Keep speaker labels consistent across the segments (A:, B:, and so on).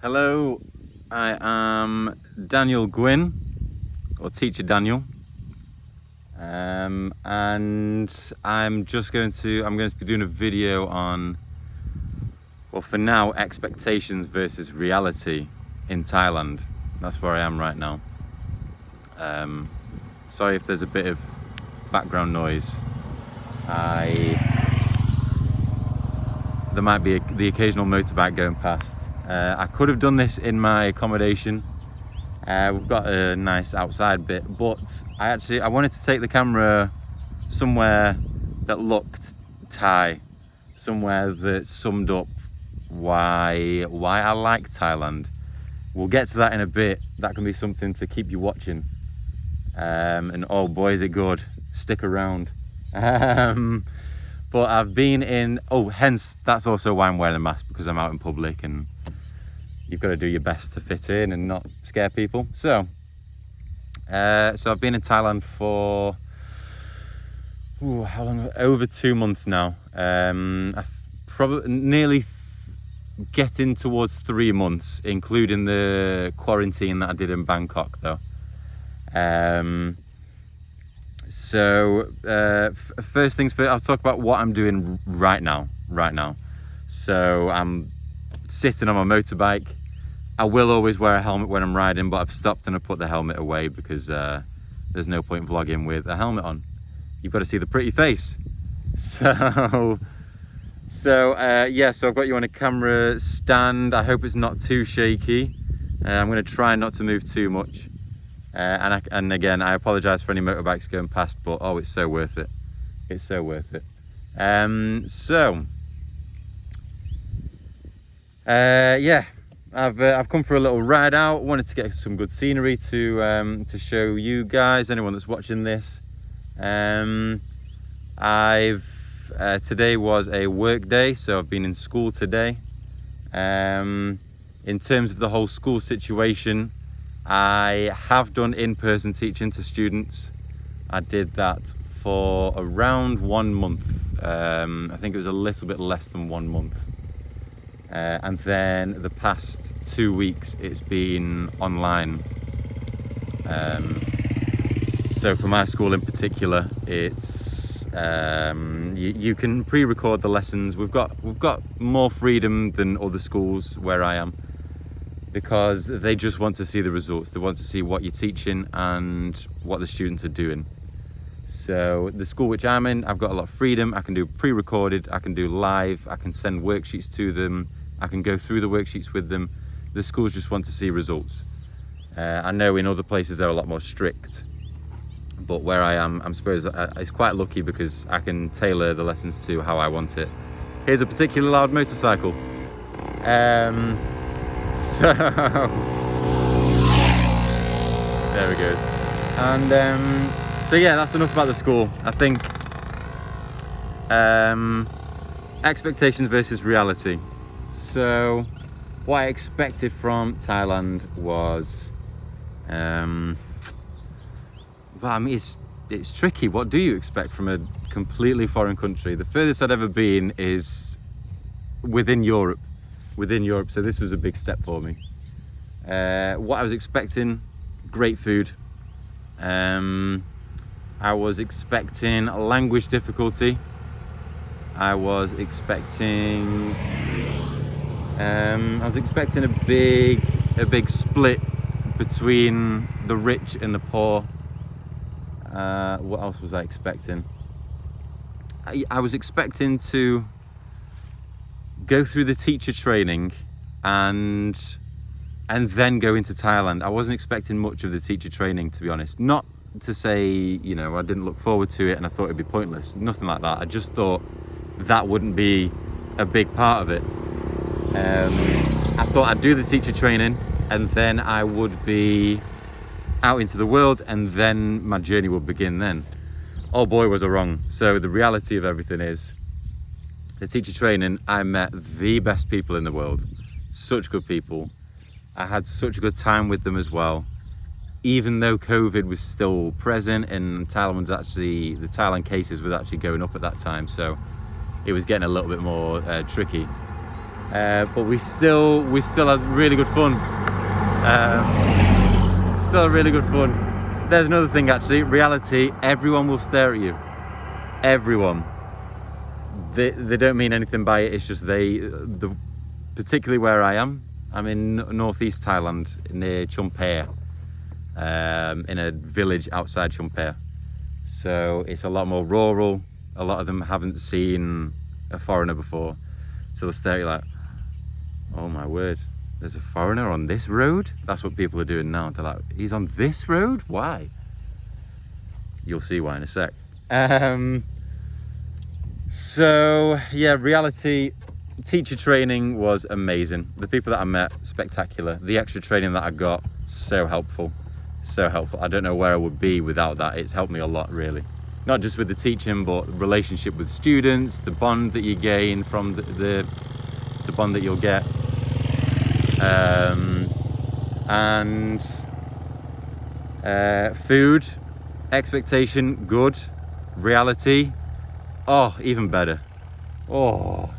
A: Hello, I am Daniel Gwynn, or Teacher Daniel, and I'm going to be doing a video on, well, for now, expectations versus reality in Thailand. That's where I am right now. Sorry if there's a bit of background noise. There might be the occasional motorbike going past. I could have done this in my accommodation. We've got a nice outside bit, but I wanted to take the camera somewhere that looked Thai, somewhere that summed up why I like Thailand. We'll get to that in a bit. That can be something to keep you watching. And oh boy, is it good. Stick around. But I've been in, hence that's also why I'm wearing a mask, because I'm out in public and you've got to do your best to fit in and not scare people. So I've been in Thailand for how long? Over 2 months now. I probably nearly getting towards 3 months, including the quarantine that I did in Bangkok, though. First things first, I'll talk about what I'm doing right now. So I'm sitting on my motorbike. I will always wear a helmet when I'm riding, but I've stopped and I put the helmet away because there's no point vlogging with a helmet on. You've got to see the pretty face. So I've got you on a camera stand. I hope it's not too shaky. I'm going to try not to move too much. And again, I apologise for any motorbikes going past, but it's so worth it. It's so worth it. I've come for a little ride out. Wanted to get some good scenery to show you guys, anyone that's watching this. Today was a work day, so I've been in school today. In terms of the whole school situation, I have done in-person teaching to students. I did that for around 1 month. I think it was a little bit less than 1 month. And then the past 2 weeks, it's been online. So for my school in particular, it's you can pre-record the lessons. We've got more freedom than other schools where I am, because they just want to see the results. They want to see what you're teaching and what the students are doing. So the school which I'm in, I've got a lot of freedom. I can do pre-recorded, I can do live, I can send worksheets to them, I can go through the worksheets with them. The schools just want to see results. I know in other places they're a lot more strict, but where I am, I'm supposed it's quite lucky because I can tailor the lessons to how I want it. Here's a particularly loud motorcycle. So there it goes. And that's enough about the school. I think expectations versus reality. So what I expected from Thailand was it's tricky. What do you expect from a completely foreign country? The furthest I'd ever been is within Europe, so this was a big step for me. What I was expecting, great food. I was expecting language difficulty. I was expecting a big split between the rich and the poor. What else was I expecting? I was expecting to go through the teacher training and then go into Thailand. I wasn't expecting much of the teacher training, to be honest. Not to say, I didn't look forward to it and I thought it'd be pointless. Nothing like that. I just thought that wouldn't be a big part of it. I thought I'd do the teacher training and then I would be out into the world and then my journey would begin then. Oh boy, was I wrong. So the reality of everything is, the teacher training, I met the best people in the world. Such good people. I had such a good time with them as well. Even though COVID was still present and the Thailand cases was actually going up at that time. So it was getting a little bit more tricky. but we still had really good fun. Still had really good fun. There's another thing actually. Reality, everyone will stare at you. Everyone. They don't mean anything by it. It's just particularly where I am. I'm in northeast Thailand near Chumpea, in a village outside Chumpea. So it's a lot more rural. A lot of them haven't seen a foreigner before, so they'll stare at you like, oh my word, there's a foreigner on this road? That's what people are doing now. They're like, he's on this road? Why? You'll see why in a sec. So yeah, reality, teacher training was amazing. The people that I met, spectacular. The extra training that I got, so helpful. So helpful. I don't know where I would be without that. It's helped me a lot, really. Not just with the teaching, but relationship with students, the bond that you gain from the bond that you'll get. And food, expectation, good. Reality, oh, even better. Oh,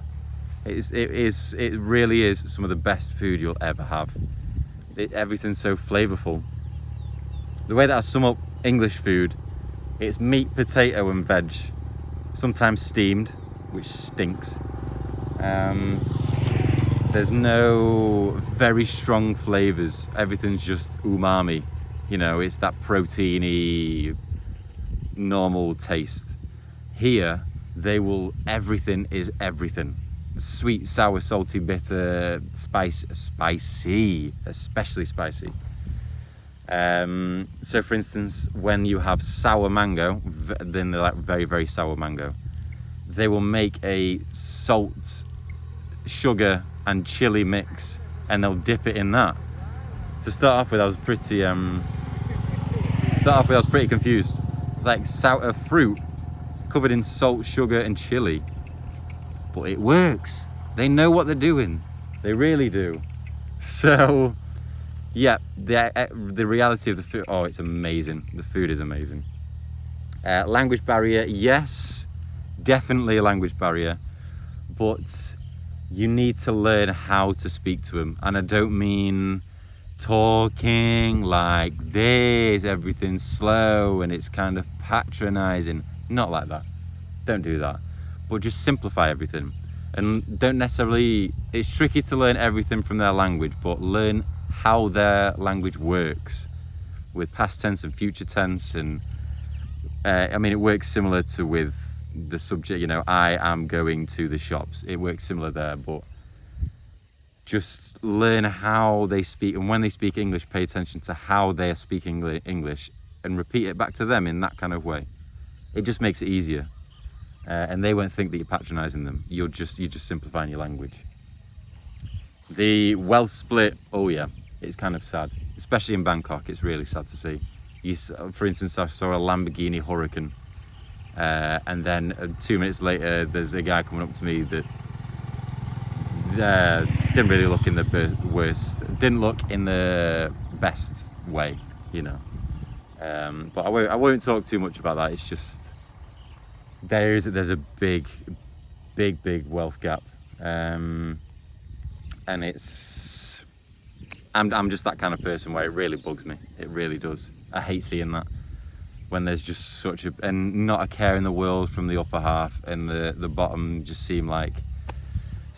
A: it really is some of the best food you'll ever have. Everything's so flavorful. The way that I sum up English food, it's meat, potato and veg, sometimes steamed, which stinks. There's no very strong flavors. Everything's just umami. You know, it's that proteiny, normal taste. Here, everything is everything. Sweet, sour, salty, bitter, spicy, especially spicy. So for instance, when you have sour mango, then they're like very, very sour mango, they will make a salt, sugar and chili mix and they'll dip it in that. To start off with, I was pretty confused. Like sour fruit covered in salt, sugar and chili. But it works. They know what they're doing. They really do. So yeah, the reality of the food, oh, it's amazing. The food is amazing. Language barrier, yes, definitely a language barrier, but you need to learn how to speak to them. And I don't mean talking like this, everything's slow and it's kind of patronizing. Not like that. Don't do that. But just simplify everything. And don't necessarily, it's tricky to learn everything from their language, but learn how their language works with past tense and future tense. And I mean, it works similar to with the subject, you know, I am going to the shops. It works similar there, but just learn how they speak. And when they speak English, pay attention to how they are speaking English and repeat it back to them in that kind of way. It just makes it easier. And they won't think that you're patronizing them. You're just simplifying your language. The wealth split, oh yeah, it's kind of sad, especially in Bangkok. It's really sad to see. For instance, I saw a Lamborghini Huracan, and then 2 minutes later, there's a guy coming up to me that didn't really look in the worst, didn't look in the best way, you know. But I won't talk too much about that. It's just there's a big wealth gap, and I'm just that kind of person where it really bugs me. It really does. I hate seeing that when there's just and not a care in the world from the upper half, and the bottom just seem like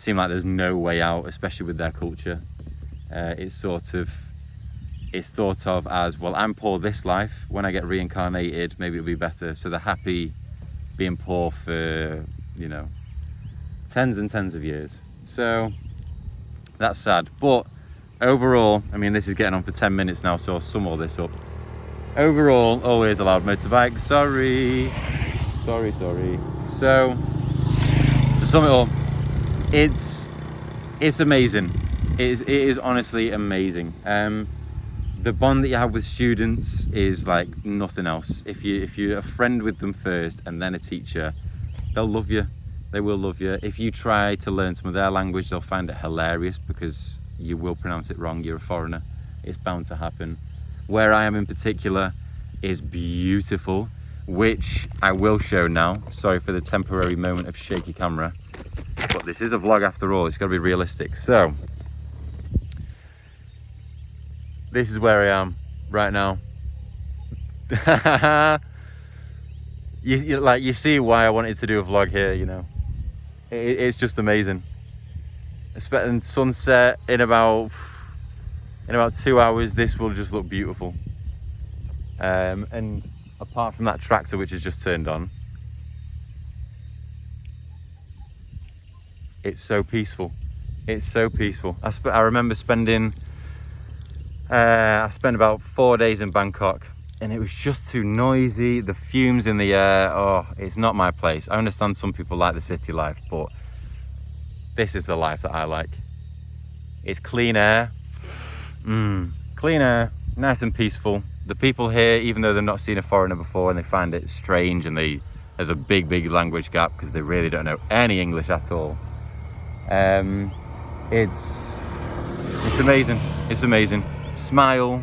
A: there's no way out, especially with their culture. It's thought of as, well, I'm poor this life, when I get reincarnated maybe it'll be better. So they're happy being poor for, you know, tens and tens of years. So that's sad. But overall, I mean, this is getting on for 10 minutes now, so I'll sum all this up. Overall, always allowed motorbike. Sorry. So to sum it up, it's amazing. It is honestly amazing. The bond that you have with students is like nothing else. If you're a friend with them first and then a teacher, they'll love you. They will love you. If you try to learn some of their language, they'll find it hilarious because you will pronounce it wrong. You're a foreigner. It's bound to happen. Where I am in particular is beautiful, which I will show now. Sorry for the temporary moment of shaky camera. but this is a vlog after all. It's got to be realistic. So this is where I am right now. you see why I wanted to do a vlog here, you know. It's just amazing. Expecting sunset in about 2 hours. This will just look beautiful. And apart from that tractor which has just turned on, it's so peaceful. It's so peaceful. I remember spending I spent about 4 days in Bangkok, and it was just too noisy. The fumes in the air, oh, it's not my place. I understand some people like the city life, but this is the life that I like. It's clean air, clean air, nice and peaceful. The people here, even though they've not seen a foreigner before and they find it strange, and there's a big language gap because they really don't know any English at all. It's amazing. It's amazing. Smile,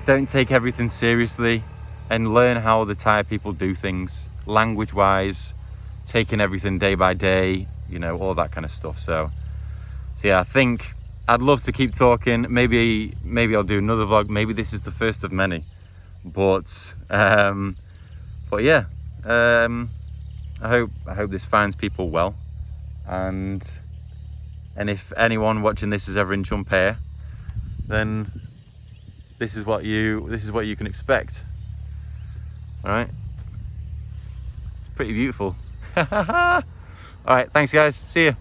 A: don't take everything seriously, and learn how the Thai people do things, language wise, taking everything day by day, you know, all that kind of stuff. So yeah, I think I'd love to keep talking. Maybe I'll do another vlog. Maybe this is the first of many, but yeah, I hope this finds people well, and if anyone watching this is ever in Chumphaya, then this is what you can expect. All right, it's pretty beautiful. All right, thanks guys, see you.